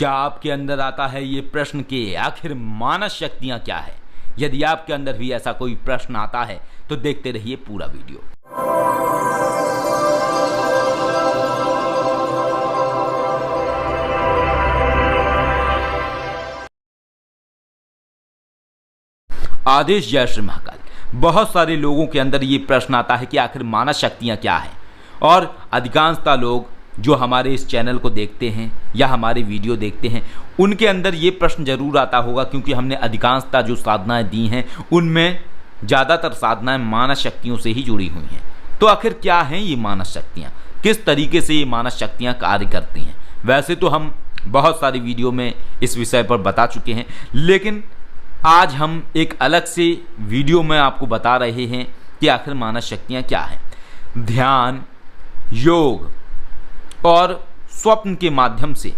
क्या आपके अंदर आता है ये प्रश्न कि आखिर मानस शक्तियां क्या है? यदि आपके अंदर भी ऐसा कोई प्रश्न आता है तो देखते रहिए पूरा वीडियो। आदेश जय श्री महाकाल। बहुत सारे लोगों के अंदर ये प्रश्न आता है कि आखिर मानस शक्तियाँ क्या हैं, और अधिकांशतः लोग जो हमारे इस चैनल को देखते हैं या हमारे वीडियो देखते हैं उनके अंदर ये प्रश्न जरूर आता होगा, क्योंकि हमने अधिकांशतः जो साधनाएं दी हैं उनमें ज़्यादातर साधनाएं मानस शक्तियों से ही जुड़ी हुई हैं। तो आखिर क्या हैं ये मानस शक्तियाँ, किस तरीके से ये मानस शक्तियाँ कार्य करती हैं? वैसे तो हम बहुत सारी वीडियो में इस विषय पर बता चुके हैं, लेकिन आज हम एक अलग से वीडियो में आपको बता रहे हैं कि आखिर मानस शक्तियाँ क्या हैं। ध्यान, योग और स्वप्न के माध्यम से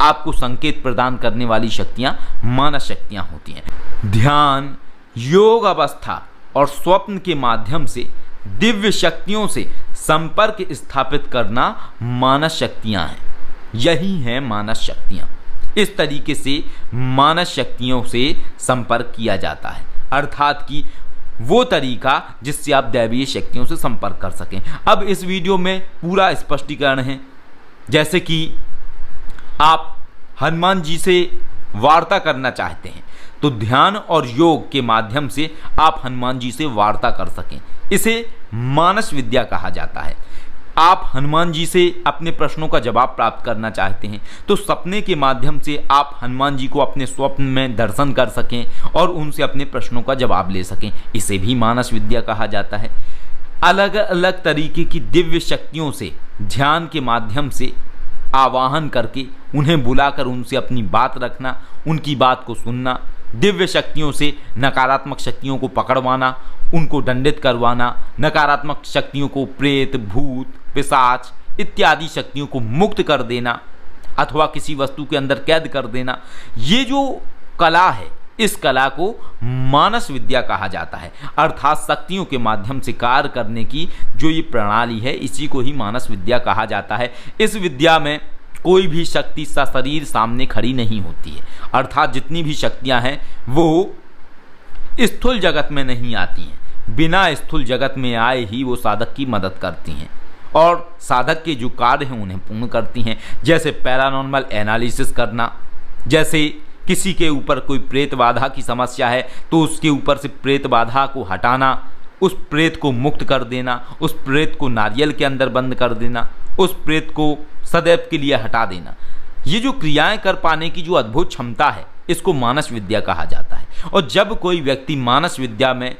आपको संकेत प्रदान करने वाली शक्तियाँ मानस शक्तियाँ होती हैं। ध्यान, योग अवस्था और स्वप्न के माध्यम से दिव्य शक्तियों से संपर्क स्थापित करना मानस शक्तियाँ हैं। यही हैं मानस शक्तियाँ। इस तरीके से मानस शक्तियों से संपर्क किया जाता है, अर्थात कि वो तरीका जिससे आप दैवीय शक्तियों से संपर्क कर सकें। अब इस वीडियो में पूरा स्पष्टीकरण है। जैसे कि आप हनुमान जी से वार्ता करना चाहते हैं तो ध्यान और योग के माध्यम से आप हनुमान जी से वार्ता कर सकें, इसे मानस विद्या कहा जाता है। आप हनुमान जी से अपने प्रश्नों का जवाब प्राप्त करना चाहते हैं तो सपने के माध्यम से आप हनुमान जी को अपने स्वप्न में दर्शन कर सकें और उनसे अपने प्रश्नों का जवाब ले सकें, इसे भी मानस विद्या कहा जाता है। अलग अलग तरीके की दिव्य शक्तियों से ध्यान के माध्यम से आवाहन करके उन्हें बुलाकर उनसे अपनी बात रखना, उनकी बात को सुनना, दिव्य शक्तियों से नकारात्मक शक्तियों को पकड़वाना, उनको दंडित करवाना, नकारात्मक शक्तियों को प्रेत, भूत, पिशाच इत्यादि शक्तियों को मुक्त कर देना अथवा किसी वस्तु के अंदर कैद कर देना, ये जो कला है इस कला को मानस विद्या कहा जाता है। अर्थात शक्तियों के माध्यम से कार्य करने की जो ये प्रणाली है इसी को ही मानस विद्या कहा जाता है। इस विद्या में कोई भी शक्ति सशरीर सामने खड़ी नहीं होती है, अर्थात जितनी भी शक्तियां हैं वो स्थूल जगत में नहीं आती हैं, बिना स्थूल जगत में आए ही वो साधक की मदद करती हैं और साधक के जो कार्य हैं उन्हें पूर्ण करती हैं। जैसे पैरानॉर्मल एनालिसिस करना, जैसे किसी के ऊपर कोई प्रेत बाधा की समस्या है तो उसके ऊपर से प्रेत बाधा को हटाना, उस प्रेत को मुक्त कर देना, उस प्रेत को नारियल के अंदर बंद कर देना, उस प्रेत को सदैव के लिए हटा देना। ये जो क्रियाएं कर पाने की जो अद्भुत क्षमता है इसको मानस विद्या कहा जाता है। और जब कोई व्यक्ति मानस विद्या में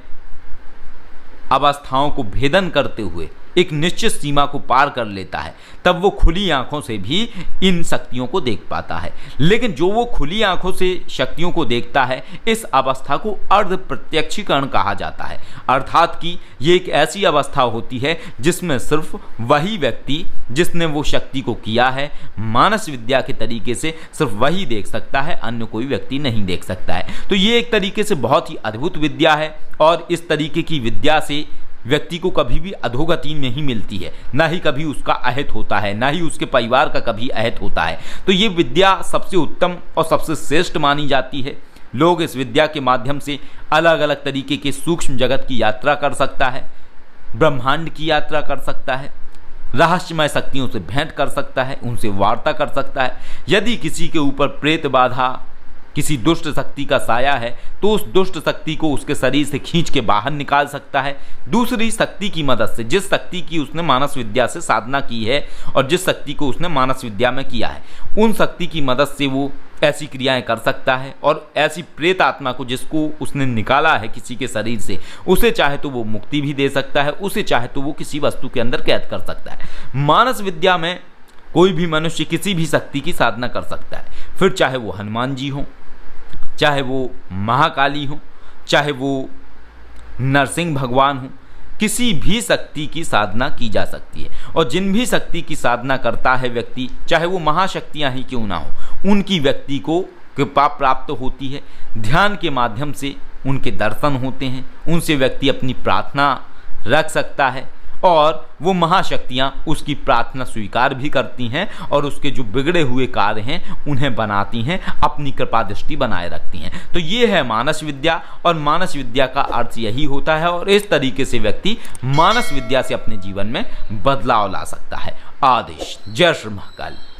अवस्थाओं को भेदन करते हुए एक निश्चित सीमा को पार कर लेता है तब वो खुली आंखों से भी इन शक्तियों को देख पाता है। लेकिन जो वो खुली आंखों से शक्तियों को देखता है इस अवस्था को अर्ध प्रत्यक्षीकरण कहा जाता है, अर्थात कि ये एक ऐसी अवस्था होती है जिसमें सिर्फ वही व्यक्ति जिसने वो शक्ति को किया है मानस विद्या के तरीके से सिर्फ वही देख सकता है, अन्य कोई व्यक्ति नहीं देख सकता है। तो ये एक तरीके से बहुत ही अद्भुत विद्या है और इस तरीके की विद्या से व्यक्ति को कभी भी अधोगति नहीं मिलती है, ना ही कभी उसका अहित होता है, ना ही उसके परिवार का कभी अहित होता है। तो ये विद्या सबसे उत्तम और सबसे श्रेष्ठ मानी जाती है। लोग इस विद्या के माध्यम से अलग अलग तरीके के सूक्ष्म जगत की यात्रा कर सकता है, ब्रह्मांड की यात्रा कर सकता है, रहस्यमय शक्तियों से भेंट कर सकता है, उनसे वार्ता कर सकता है। यदि किसी के ऊपर प्रेत बाधा, किसी दुष्ट शक्ति का साया है तो उस दुष्ट शक्ति को उसके शरीर से खींच के बाहर निकाल सकता है दूसरी शक्ति की मदद से, जिस शक्ति की उसने मानस विद्या से साधना की है और जिस शक्ति को उसने मानस विद्या में किया है उन शक्ति की मदद से वो ऐसी क्रियाएं कर सकता है। और ऐसी प्रेत आत्मा को जिसको उसने निकाला है किसी के शरीर से, उसे चाहे तो वो मुक्ति भी दे सकता है, उसे चाहे तो वो किसी वस्तु के अंदर कैद कर सकता है। मानस विद्या में कोई भी मनुष्य किसी भी शक्ति की साधना कर सकता है, फिर चाहे वो हनुमान जी हों, चाहे वो महाकाली हो, चाहे वो नरसिंह भगवान हो, किसी भी शक्ति की साधना की जा सकती है। और जिन भी शक्ति की साधना करता है व्यक्ति, चाहे वो महाशक्तियाँ ही क्यों ना हो, उनकी व्यक्ति को कृपा प्राप्त होती है। ध्यान के माध्यम से उनके दर्शन होते हैं, उनसे व्यक्ति अपनी प्रार्थना रख सकता है और वो महाशक्तियाँ उसकी प्रार्थना स्वीकार भी करती हैं और उसके जो बिगड़े हुए कार्य हैं उन्हें बनाती हैं, अपनी कृपा दृष्टि बनाए रखती हैं। तो ये है मानस विद्या, और मानस विद्या का अर्थ यही होता है, और इस तरीके से व्यक्ति मानस विद्या से अपने जीवन में बदलाव ला सकता है। आदेश। जय श्री महाकाल।